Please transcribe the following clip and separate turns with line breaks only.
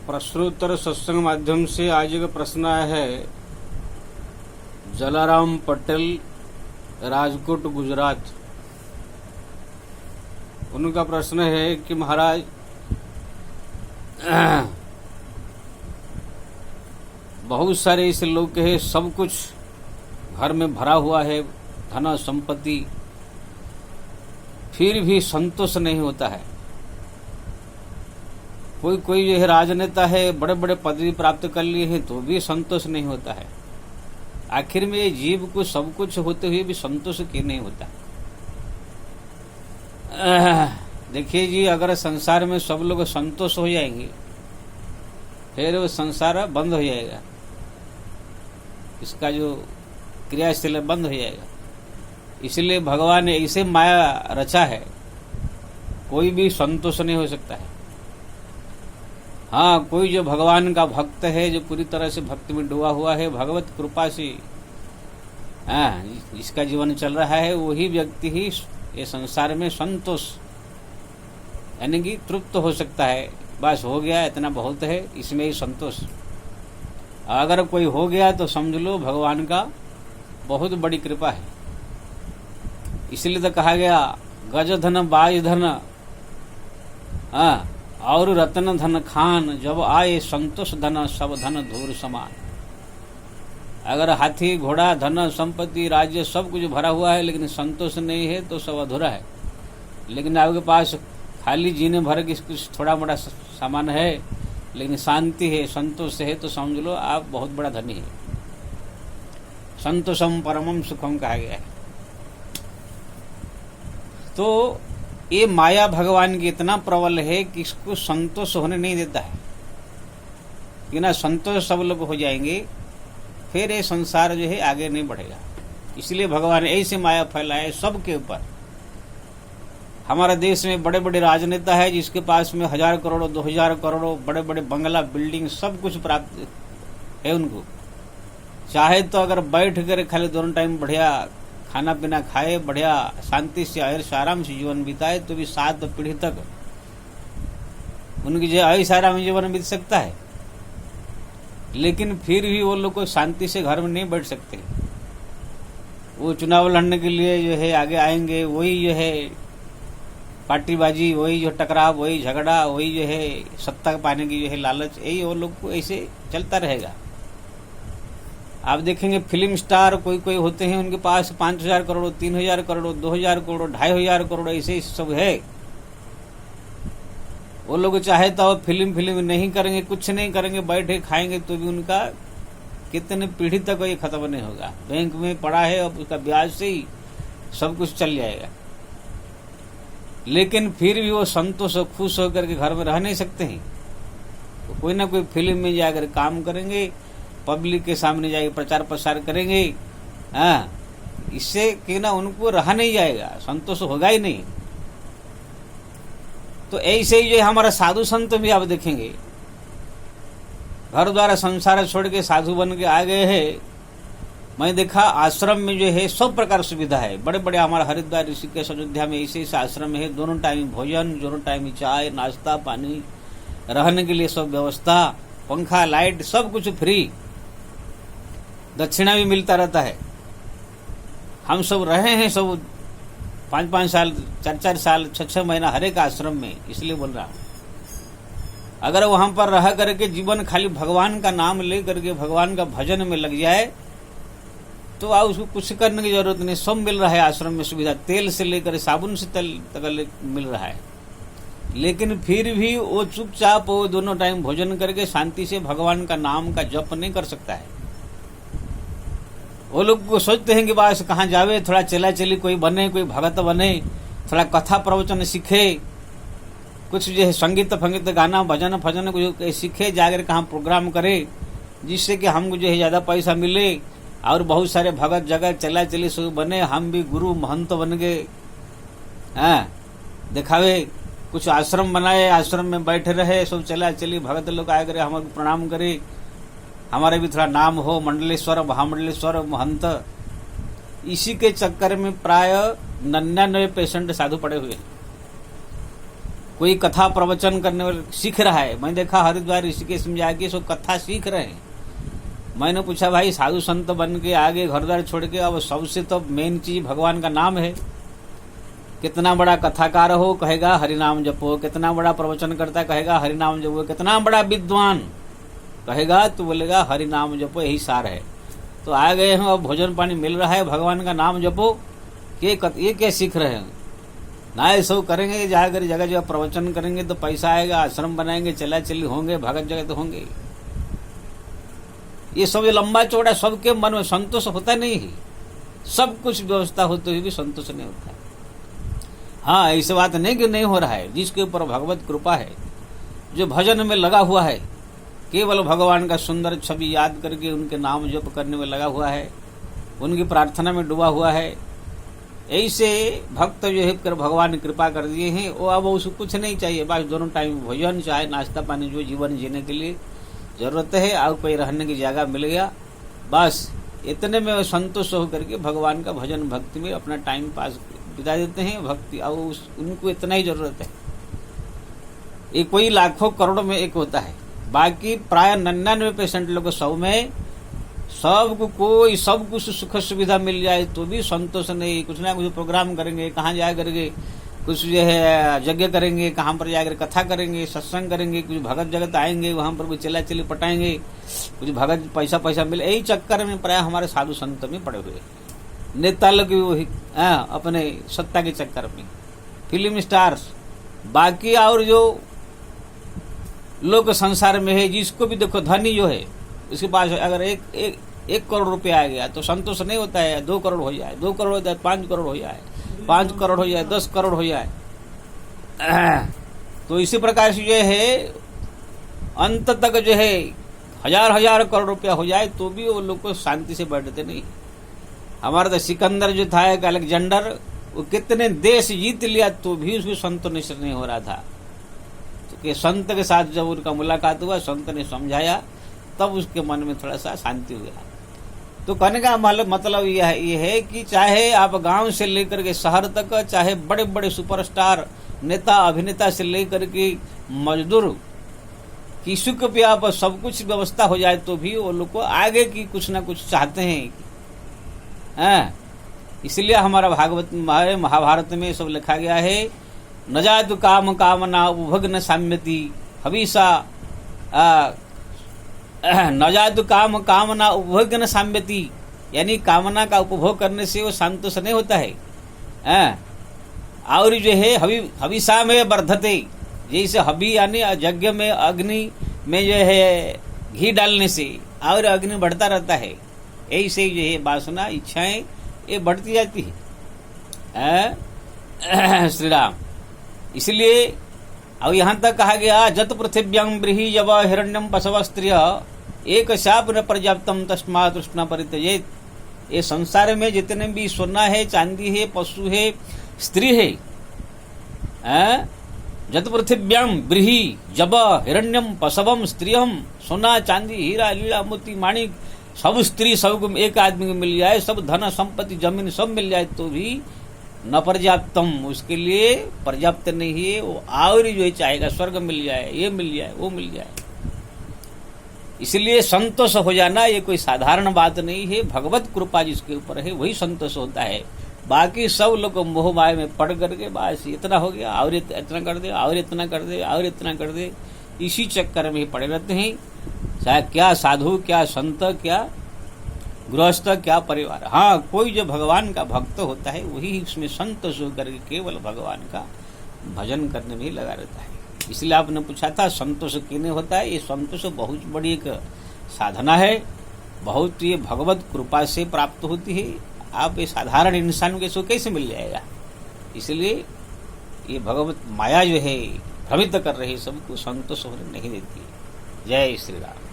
प्रश्नोत्तर सत्संग माध्यम से आज का प्रश्न आया है। जलाराम पटेल, राजकोट, गुजरात। उनका प्रश्न है कि महाराज, बहुत सारे ऐसे लोग हैं, सब कुछ घर में भरा हुआ है, धन संपत्ति, फिर भी संतोष नहीं होता है। कोई कोई जो है राजनेता है, बड़े बड़े पदवी प्राप्त कर लिए हैं तो भी संतोष नहीं होता है। आखिर में ये जीव को सब कुछ होते हुए भी संतोष क्यों नहीं होता? देखिए जी, अगर संसार में सब लोग संतोष हो जाएंगे फिर वो संसार बंद हो जाएगा, इसका जो क्रियाशील बंद हो जाएगा। इसलिए भगवान ने ऐसे माया रचा है, कोई भी संतोष नहीं हो सकता है। हाँ, कोई जो भगवान का भक्त है, जो पूरी तरह से भक्ति में डूबा हुआ है, भगवत कृपा से इसका जीवन चल रहा है, वही व्यक्ति ही ये संसार में संतोष यानी कि तृप्त हो सकता है। बस हो गया, इतना बहुत है, इसमें ही संतोष। अगर कोई हो गया तो समझ लो भगवान का बहुत बड़ी कृपा है। इसलिए तो कहा गया, गज धन बाज धन और रत्न धन खान, जब आए संतोष धन सब धन धूर समान। अगर हाथी घोड़ा धन संपत्ति राज्य सब कुछ भरा हुआ है लेकिन संतोष नहीं है तो सब अधूरा है। लेकिन आपके पास खाली जीने भर के कुछ थोड़ा मोड़ा सामान है लेकिन शांति है, संतोष है, तो समझ लो आप बहुत बड़ा धनी है। संतोषम परमम सुखम कहा गया है। तो ये माया भगवान की इतना प्रबल है कि इसको संतोष होने नहीं देता है। कि ना संतोष सब लोग हो जाएंगे फिर ये संसार जो है आगे नहीं बढ़ेगा। इसलिए भगवान ऐसे माया फैलाए सबके ऊपर। हमारे देश में बड़े बड़े राजनेता है जिसके पास में 1000 करोड़ 2000 करोड़ बड़े बड़े बंगला बिल्डिंग सब कुछ प्राप्त है उनको। चाहे तो अगर बैठ कर खाली दोनों टाइम बढ़िया खाना पीना खाए, बढ़िया शांति से ऐश आराम से जीवन बिताए तो भी 7 पीढ़ी तक उनकी जो ऐश आराम में जीवन बीत सकता है। लेकिन फिर भी वो लोग को शांति से घर में नहीं बैठ सकते। वो चुनाव लड़ने के लिए जो है आगे आएंगे, वही जो है पार्टीबाजी, वही जो टकराव, वही झगड़ा, वही जो है सत्ता पाने की जो है लालच, यही वो लोग को ऐसे चलता रहेगा। आप देखेंगे फिल्म स्टार कोई कोई होते हैं, उनके पास 5000 करोड़ 3000 करोड़ 2000 करोड़ 2500 करोड़ ऐसे सब है। वो लोग चाहे तो फिल्म नहीं करेंगे, कुछ नहीं करेंगे, बैठे खाएंगे तो भी उनका कितने पीढ़ी तक ये खत्म नहीं होगा। बैंक में पड़ा है और उसका ब्याज से ही सब कुछ चल जाएगा। लेकिन फिर भी वो संतोष और खुश होकर के घर में रह नहीं सकते हैं। तो कोई ना कोई फिल्म में जाकर काम करेंगे, पब्लिक के सामने जाके प्रचार प्रसार करेंगे। इससे कि ना उनको रहा नहीं जाएगा, संतोष होगा ही नहीं। तो ऐसे ही जो हमारा साधु संत भी आप देखेंगे, घर द्वारा संसार छोड़ के साधु बन के आ गए हैं। मैं देखा आश्रम में जो है सब प्रकार सुविधा है। बड़े बड़े हमारा हरिद्वार, ऋषिकेश, अयोध्या में ऐसे ऐसे आश्रम है। दोनों टाइम भोजन, दोनों टाइम चाय, नाश्ता, पानी, रहने के लिए सब व्यवस्था, पंखा, लाइट, सब कुछ फ्री। दक्षिणा भी मिलता रहता है। हम सब रहे हैं सब 5-5 साल 4-4 साल 6-6 महीना हर एक आश्रम में। इसलिए बोल रहा हूं, अगर वहां पर रह करके जीवन खाली भगवान का नाम ले करके भगवान का भजन में लग जाए तो आप उसको कुछ करने की जरूरत नहीं। सब मिल रहा है आश्रम में सुविधा, तेल से लेकर साबुन से तेल तक मिल रहा है। लेकिन फिर भी वो चुपचाप वो दोनों टाइम भोजन करके शांति से भगवान का नाम का जप नहीं कर सकता है। वो लोग को सोचते हैं कि बस कहाँ जावे, थोड़ा चला चली कोई बने, कोई भगत बने, थोड़ा कथा प्रवचन सीखे, कुछ जो है संगीत फंगीत गाना भजन फजन कुछ सीखे, जाकर कहाँ प्रोग्राम करे जिससे कि हमको जो है ज्यादा पैसा मिले और बहुत सारे भगत जगह चला चली सब बने, हम भी गुरु महंत बन गए। दिखावे कुछ आश्रम बनाए, आश्रम में बैठे रहे, सब चला चली भगत लोग आए करे, हमको प्रणाम करे, हमारे भी थोड़ा नाम हो, मंडलेश्वर, महामंडलेश्वर, महंत। इसी के चक्कर में प्राय 99% साधु पड़े हुए। कोई कथा प्रवचन करने वाले सीख रहा है। मैं देखा हरिद्वार ऋषिकेश में जाके सब कथा सीख रहे हैं। मैंने पूछा भाई साधु संत बन के आगे घर द्वार छोड़ के, अब सबसे तो मेन चीज भगवान का नाम है। कितना बड़ा कथाकार हो कहेगा हरि नाम जपो, कितना बड़ा प्रवचन करता कहेगा हरि नाम जपो, कितना बड़ा विद्वान कहेगा तो बोलेगा हरि नाम जपो, यही सार है। तो आ गए हैं, अब भोजन पानी मिल रहा है, भगवान का नाम जपो, ये क्या सीख रहे हैं? ना ये सब करेंगे, जाकर जगह जगह प्रवचन करेंगे तो पैसा आएगा, आश्रम बनाएंगे, चला चली होंगे, भगत जगत होंगे। ये सब लंबा चौड़ा सबके मन में संतोष होता नहीं है। सब कुछ व्यवस्था होते हुए भी संतोष नहीं होता है। हाँ, ऐसी बात नहीं कि नहीं हो रहा है। जिसके ऊपर भगवत कृपा है, जो भजन में लगा हुआ है, केवल भगवान का सुंदर छवि याद करके उनके नाम जप करने में लगा हुआ है, उनकी प्रार्थना में डूबा हुआ है, ऐसे भक्त जो है कर भगवान कृपा कर दिए हैं। वो अब उसको कुछ नहीं चाहिए, बस दोनों टाइम भोजन चाहे नाश्ता पानी जो जीवन जीने के लिए जरूरत है, और कोई रहने की जगह मिल गया, बस इतने में संतुष्ट होकर के भगवान का भजन भक्ति में अपना टाइम पास बिता देते हैं। भक्ति और उनको इतना ही जरूरत है। ये कोई लाखों करोड़ों में एक होता है, बाकी प्राय 99% लोग 100 में सबको कोई सब कुछ सुख सुविधा मिल जाए तो भी संतोष नहीं। कुछ ना कुछ प्रोग्राम करेंगे, कहाँ जाया करेंगे, कुछ जो है यज्ञ करेंगे, कहाँ पर जाकर कथा करेंगे, सत्संग करेंगे, कुछ भगत जगत आएंगे, वहां पर कुछ चला चली पटाएंगे, कुछ भगत पैसा मिले, यही चक्कर में प्राय हमारे साधु संत में पड़े हुए नेता लोग वही अपने सत्ता के चक्कर में, फिल्म स्टार्स, बाकी और जो लोग संसार में है, जिसको भी देखो धनी जो है उसके पास अगर एक करोड़ रुपया आ गया तो संतोष नहीं होता है। 2 करोड़ हो जाए, 2 करोड़ हो जाए, 5 करोड़ हो जाए, 5 करोड़ हो जाए, 10 करोड़ हो जाए। तो इसी प्रकार से जो है अंत तक जो है 1000 करोड़ रुपया हो जाए तो भी वो लोग को शांति से बैठते नहीं। हमारा तो सिकंदर जो था एक अलेक्जेंडर, वो कितने देश जीत लिया तो भी उसको संतोष नहीं हो रहा था। तो कि संत के साथ जब उनका मुलाकात हुआ, संत ने समझाया, तब उसके मन में थोड़ा सा शांति हुआ। तो कहने का मतलब ये है कि चाहे आप गांव से लेकर के शहर तक, चाहे बड़े बड़े सुपरस्टार नेता अभिनेता से लेकर के मजदूर, किसी को भी आप सब कुछ व्यवस्था हो जाए तो भी वो लोग को आगे की कुछ ना कुछ चाहते हैं। इसलिए हमारा भागवत महाभारत में सब लिखा गया है, न जातु काम कामना उपभोग साम्यति हविषा, न जातु काम कामना उपभोग न साम्यति, यानी कामना का उपभोग करने से वो संतोष नहीं होता है। और जो है हविषा में वर्धते, जैसे हवि यानी यज्ञ में अग्नि में जो है घी डालने से और अग्नि बढ़ता रहता है, ऐसे जो है वासना इच्छाएं ये बढ़ती जाती है। श्री राम। इसलिए और यहाँ तक कहा गया, जत पृथिव्यं ब्रीहि जव हिरण्यम पशव स्त्रिय एक शाप न पर्याप्तम तस्मात् तृष्णा परित्यजेत। ये संसार में जितने भी सोना है, चांदी है, पशु है, स्त्री है, जत पृथिव्यं ब्रीहि जब हिरण्यम पशवम स्त्रियम, सोना चांदी हीरा लीला मोती माणिक सब स्त्री सब एक आदमी को मिल जाए, सब धन संपत्ति जमीन सब मिल जाए तो भी न पर्याप्तम, उसके लिए पर्याप्त नहीं है। वो और जो चाहेगा, स्वर्ग मिल जाए, ये मिल जाए, वो मिल जाए। इसलिए संतोष हो जाना ये कोई साधारण बात नहीं है। भगवत कृपा जिसके ऊपर है वही संतोष होता है। बाकी सब लोग मोह माया में पड़ करके बस इतना हो गया और इतना कर दे, और इतना कर दे, और इतना कर दे, इसी चक्कर में पड़े रहते हैं। चाहे क्या साधु, क्या संत, क्या गृहस्थ, क्या परिवार। हाँ, कोई जो भगवान का भक्त होता है वही उसमें संतोष होकर के केवल भगवान का भजन करने में ही लगा रहता है। इसलिए आपने पूछा था संतोष किने होता है। ये संतोष बहुत बड़ी एक साधना है, बहुत ये भगवत कृपा से प्राप्त होती है। आप ये साधारण इंसान के सो कैसे मिल जाएगा। इसलिए ये भगवत माया जो है भ्रमित कर रही, सबको संतोष होने नहीं देती। जय श्री राम।